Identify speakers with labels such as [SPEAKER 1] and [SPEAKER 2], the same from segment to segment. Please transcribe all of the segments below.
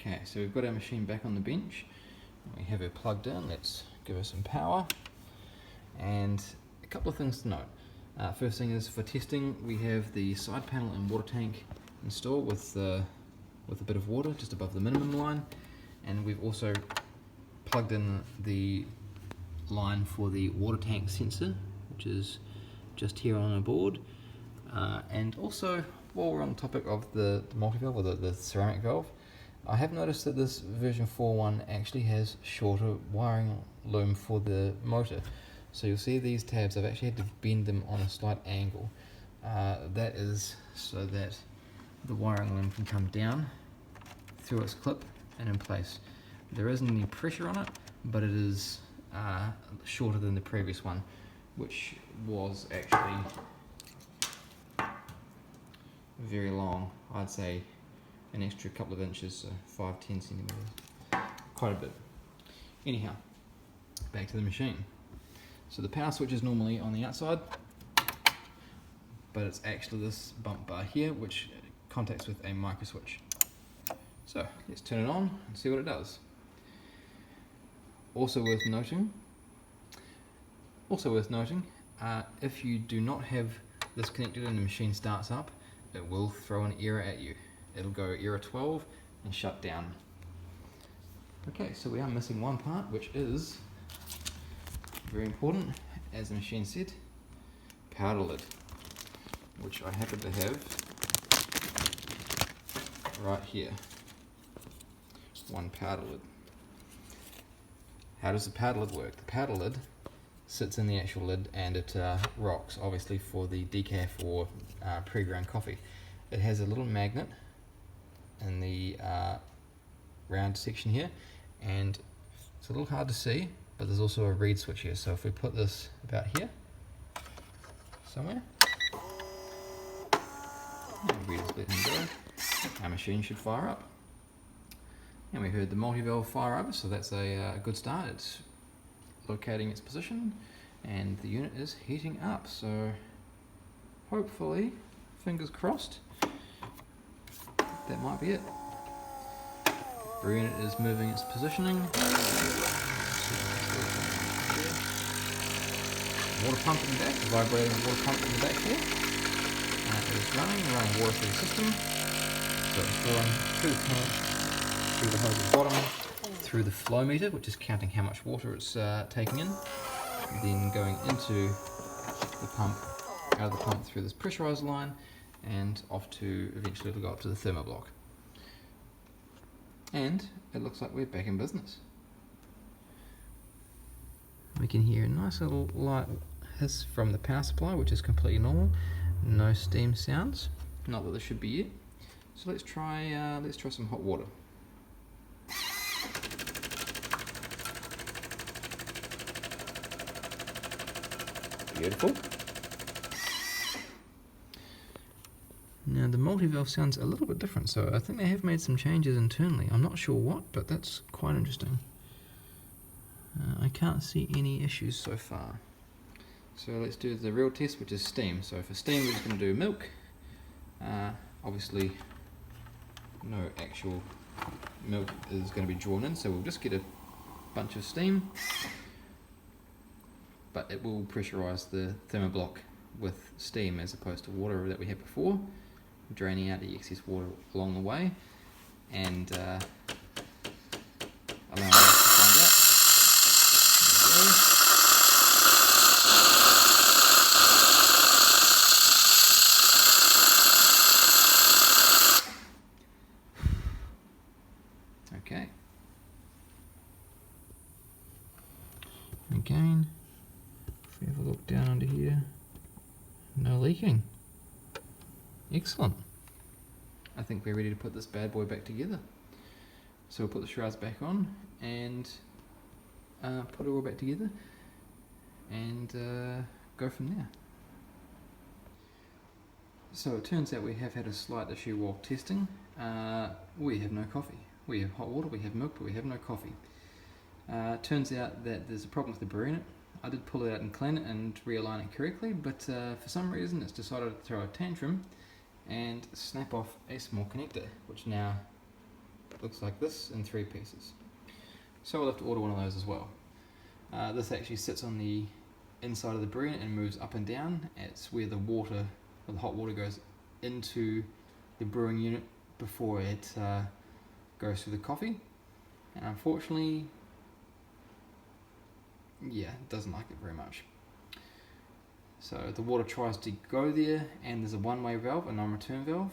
[SPEAKER 1] Okay, so we've got our machine back on the bench. We have her plugged in. Let's give her some power. And a couple of things to note. First thing is, for testing, we have the side panel and water tank installed with a bit of water just above the minimum line, and we've also plugged in the line for the water tank sensor, which is just here on our board. And also, while we're on the topic of the multi-valve, or the ceramic valve, I have noticed that this version 4.1 actually has shorter wiring loom for the motor. So you'll see these tabs, I've actually had to bend them on a slight angle. That is so that the wiring loom can come down through its clip and in place. There isn't any pressure on it, but it is shorter than the previous one, which was actually very long. I'd say an extra couple of inches, so 5-10 centimeters, quite a bit. Anyhow, back to the machine. So the power switch is normally on the outside, but it's actually this bump bar here which contacts with a micro switch. So let's turn it on and see what it does. Also worth noting, if you do not have this connected and the machine starts up, it will throw an error at you. It'll go error 12 and shut down. Okay, so we are missing one part, which is very important, as the machine said, powder lid, which I happen to have right here. One powder lid. How does the powder lid work? The powder lid sits in the actual lid, and it rocks, obviously, for the decaf or pre-ground coffee. It has a little magnet in the round section here, and it's a little hard to see, but there's also a reed switch here. So if we put this about here somewhere, and we just let him go, our machine should fire up. And we heard the multi-valve fire over, so that's a good start. It's locating its position, and the unit is heating up. So hopefully, fingers crossed, that might be it. The unit is moving its positioning. Water pump in the back, vibrating water pump in the back here. It is running water through the system. So it's flowing through the tank, through the hose at the bottom, through the flow meter, which is counting how much water it's taking in, then going into the pump, out of the pump through this pressurized line, and off to, eventually it'll go up to the thermoblock. And it looks like we're back in business. We can hear a nice little light hiss from the power supply, which is completely normal. No steam sounds, not that there should be it. So let's try some hot water. Beautiful. Now the multi-valve sounds a little bit different, so I think they have made some changes internally. I'm not sure what, but that's quite interesting. I can't see any issues so far. So let's do the real test, which is steam. So for steam, we're just going to do milk. Obviously, no actual milk is going to be drawn in, so we'll just get a bunch of steam. But it will pressurize the thermoblock with steam as opposed to water that we had before, draining out the excess water along the way, and allowing us to find out. Okay. Again, if we have a look down under here, no leaking. Excellent. I think we're ready to put this bad boy back together. So we'll put the shrouds back on and put it all back together and go from there. So it turns out we have had a slight issue while testing. We have no coffee. We have hot water, we have milk, but we have no coffee. Turns out that there's a problem with the brewer unit. I did pull it out and clean it and realign it correctly, but for some reason it's decided to throw a tantrum and snap off a small connector, which now looks like this in 3 pieces. So we'll have to order one of those as well. This actually sits on the inside of the brew unit and moves up and down. It's where the water, or the hot water, goes into the brewing unit before it goes through the coffee. And unfortunately, yeah, it doesn't like it very much. So the water tries to go there, and there's a one-way valve, a non-return valve,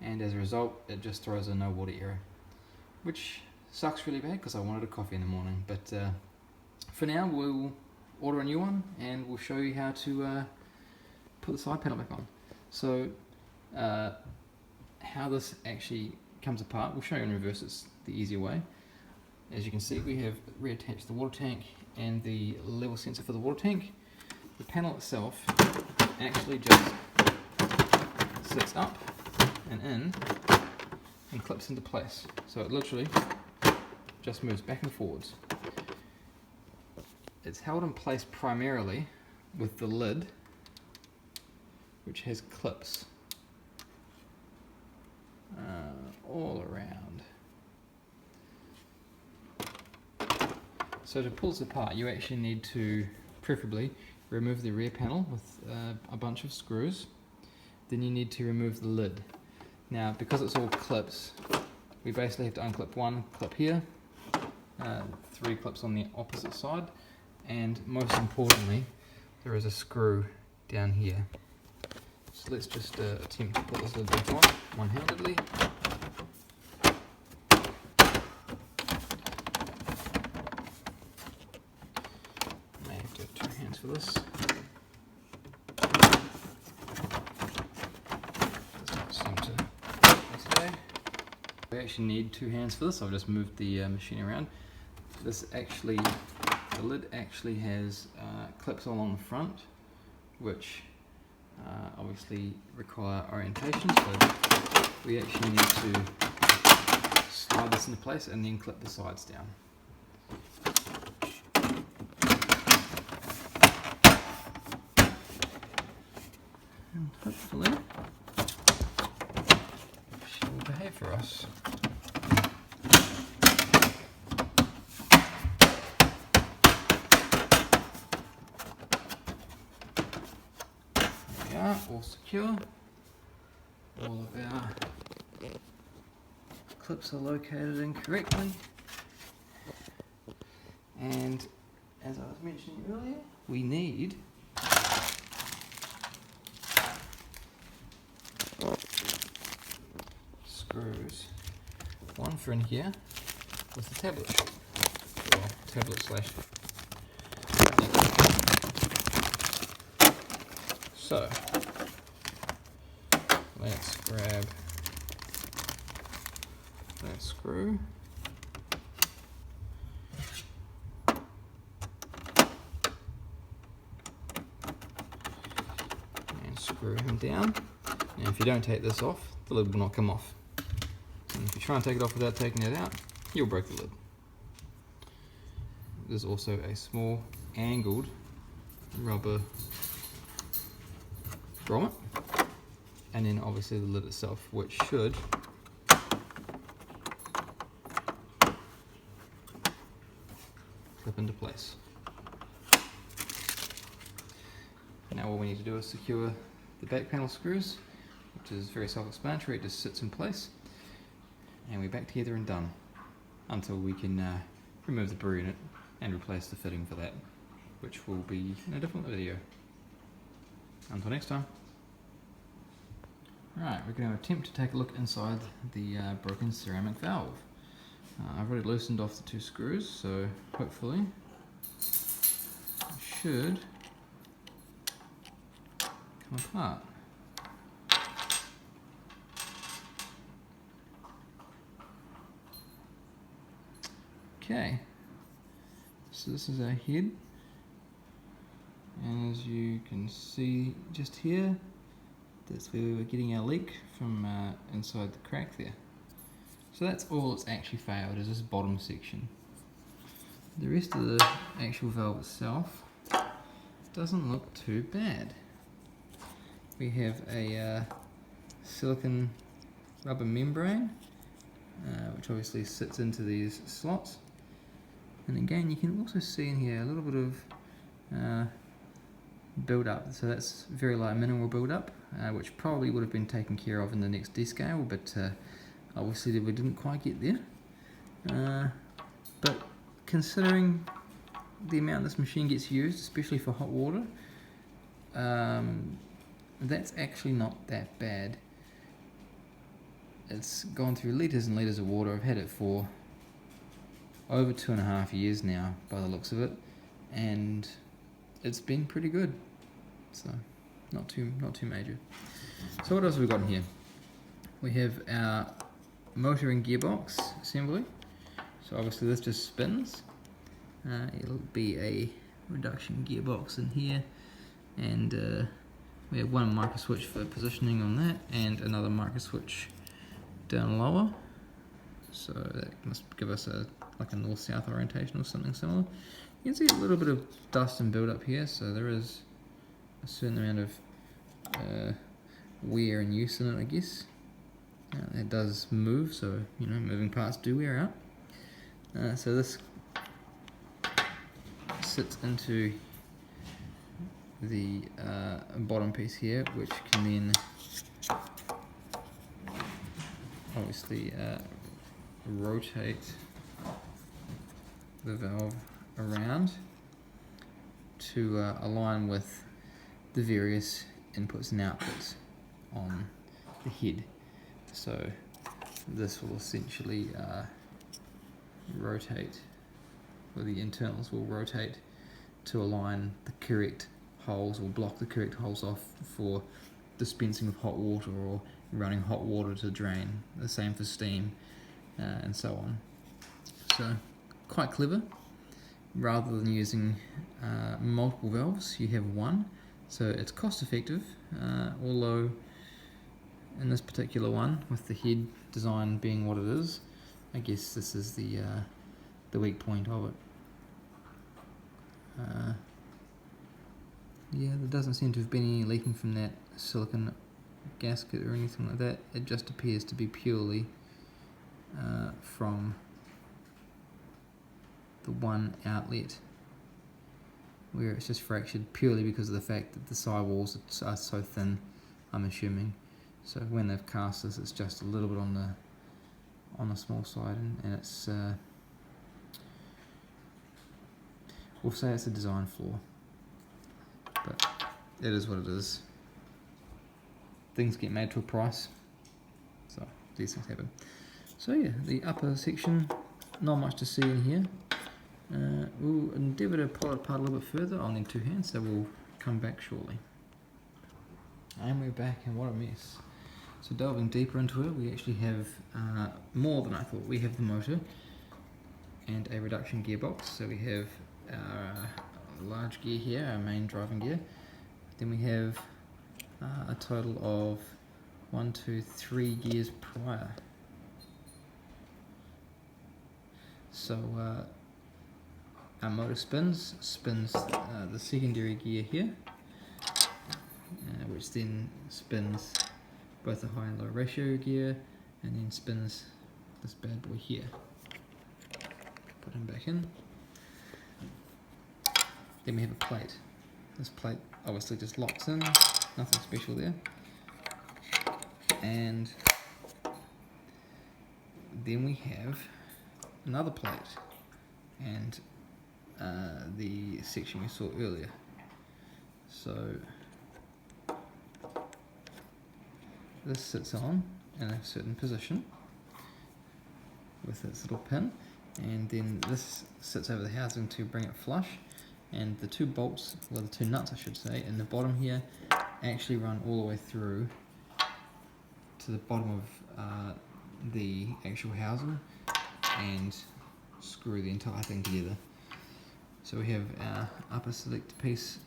[SPEAKER 1] and as a result it just throws a no water error, which sucks really bad because I wanted a coffee in the morning. But for now we'll order a new one and we'll show you how to put the side panel back on. So how this actually comes apart, we'll show you in reverse, it's the easier way. As you can see, we have reattached the water tank and the level sensor for the water tank. The panel itself actually just sits up and in and clips into place. So it literally just moves back and forwards. It's held in place primarily with the lid, which has clips all around. So to pull this apart, you actually need to preferably remove the rear panel with a bunch of screws. Then you need to remove the lid. Now, because it's all clips, we basically have to unclip one clip here, 3 clips on the opposite side, and most importantly, there is a screw down here. So let's just attempt to put this lid back on one-handedly. May have to have 2 hands for this. We actually need 2 hands for this. I've just moved the machine around. The lid actually has clips along the front, which obviously require orientation. So we actually need to slide this into place and then clip the sides down. And hopefully she will behave for us. There we are, all secure. All of our clips are located incorrectly. And as I was mentioning earlier, we need screws. One for in here with the tablet, or tablet slash. So let's grab that screw. And screw him down. Now if you don't take this off, the lid will not come off. And if you try and take it off without taking it out, you'll break the lid. There's also a small angled rubber grommet, and then obviously the lid itself, which should clip into place. Now all we need to do is secure the back panel screws, which is very self-explanatory. It just sits in place, and we're back together and done until we can remove the brew unit and replace the fitting for that, which will be in a different video. Until next time. Right, we're going to attempt to take a look inside the broken ceramic valve. I've already loosened off the 2 screws, so hopefully it should come apart. Okay, so this is our head, and as you can see just here, that's where we were getting our leak from inside the crack there. So that's all it's actually failed, is this bottom section. The rest of the actual valve itself doesn't look too bad. We have a silicone rubber membrane which obviously sits into these slots. And again, you can also see in here a little bit of build up. So that's very light mineral build up, which probably would have been taken care of in the next descale, but obviously we didn't quite get there. But considering the amount this machine gets used, especially for hot water, that's actually not that bad. It's gone through litres and litres of water. I've had it for over 2.5 years now by the looks of it, and it's been pretty good, so not too major. So what else have we got in here? We have our motor and gearbox assembly. So obviously this just spins. It'll be a reduction gearbox in here, and we have one micro switch for positioning on that, and another micro switch down lower. So that must give us like a north-south orientation or something similar. You can see a little bit of dust and build up here, so there is a certain amount of wear and use in it, I guess. It does move, so moving parts do wear out. So this sits into the bottom piece here, which can then obviously rotate the valve around to align with the various inputs and outputs on the head. So this will essentially rotate, or the internals will rotate to align the correct holes, or block the correct holes off for dispensing of hot water or running hot water to drain. The same for steam and so on. So quite clever. Rather than using multiple valves, you have one, so it's cost effective, although in this particular one, with the head design being what it is, I guess this is the weak point of it. Yeah, there doesn't seem to have been any leaking from that silicon gasket or anything like that. It just appears to be purely from the one outlet where it's just fractured, purely because of the fact that the sidewalls are so thin, I'm assuming. So when they've cast this, it's just a little bit on the small side, and it's we'll say it's a design flaw, but it is what it is. Things get made to a price, so these things happen. So yeah, the upper section, not much to see in here. We'll endeavour to pull it apart a little bit further. I'll need two hands, so we'll come back shortly. And we're back, and what a mess. So delving deeper into it, we actually have more than I thought. We have the motor and a reduction gearbox. So we have our large gear here, our main driving gear. Then we have a total of 1, 2, 3 gears prior. So our motor spins the secondary gear here, which then spins both the high and low ratio gear, and then spins this bad boy here. Put him back in. Then we have a plate. This plate obviously just locks in, nothing special there. And then we have another plate, and the section we saw earlier. So this sits on in a certain position with its little pin, and then this sits over the housing to bring it flush, and the two bolts, well the two nuts I should say, in the bottom here actually run all the way through to the bottom of the actual housing and screw the entire thing together. So we have our upper select piece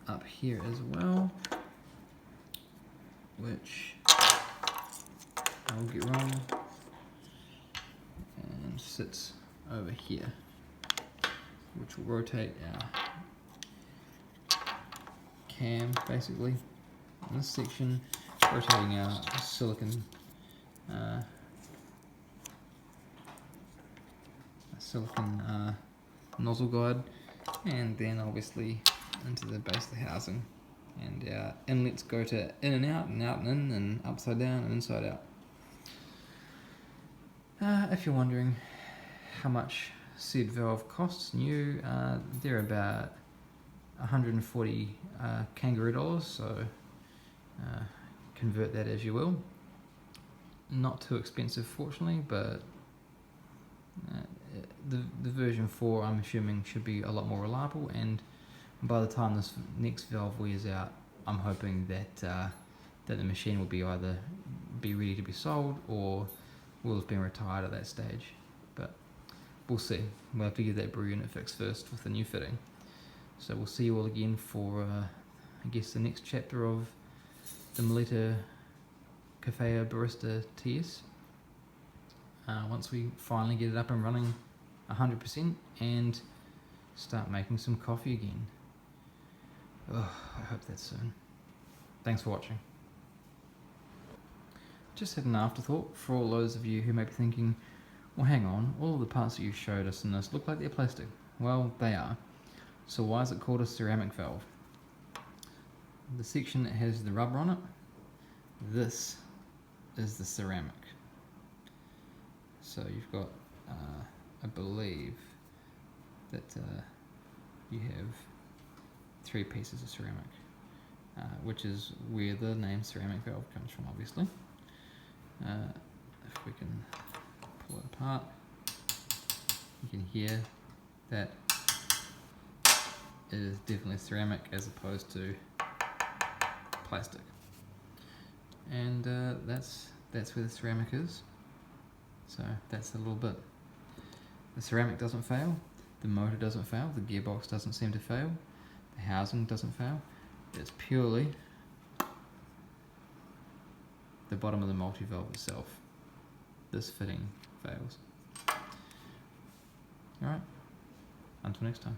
[SPEAKER 1] up here as well, which I will get wrong, and sits over here, which will rotate our cam basically in this section, rotating our silicon silicon nozzle guide, and then obviously into the base of the housing. And our inlets go to in and out and in and upside down and inside out. If you're wondering how much said valve costs new, they're about 140 kangaroo dollars, so convert that as you will. Not too expensive, fortunately, but the version 4 I'm assuming should be a lot more reliable, and by the time this next valve wears out, I'm hoping that that the machine will be either be ready to be sold or will have been retired at that stage. But we'll see. We'll have to get that brew unit fixed first with the new fitting. So we'll see you all again for I guess the next chapter of the Melitta Caffeo Barista TS. Once we finally get it up and running 100% and start making some coffee again. Oh, I hope that's soon. Thanks for watching. Just had an afterthought for all those of you who may be thinking, well, hang on, all of the parts that you showed us in this look like they're plastic. Well, they are. So why is it called a ceramic valve? The section that has the rubber on it, this is the ceramic. So you've got, I believe that you have 3 pieces of ceramic, which is where the name ceramic valve comes from, obviously. If we can pull it apart, you can hear that it is definitely ceramic as opposed to plastic. And that's where the ceramic is. So that's a little bit. The ceramic doesn't fail, the motor doesn't fail, the gearbox doesn't seem to fail, the housing doesn't fail. It's purely the bottom of the multi-valve itself. This fitting fails. Alright, until next time.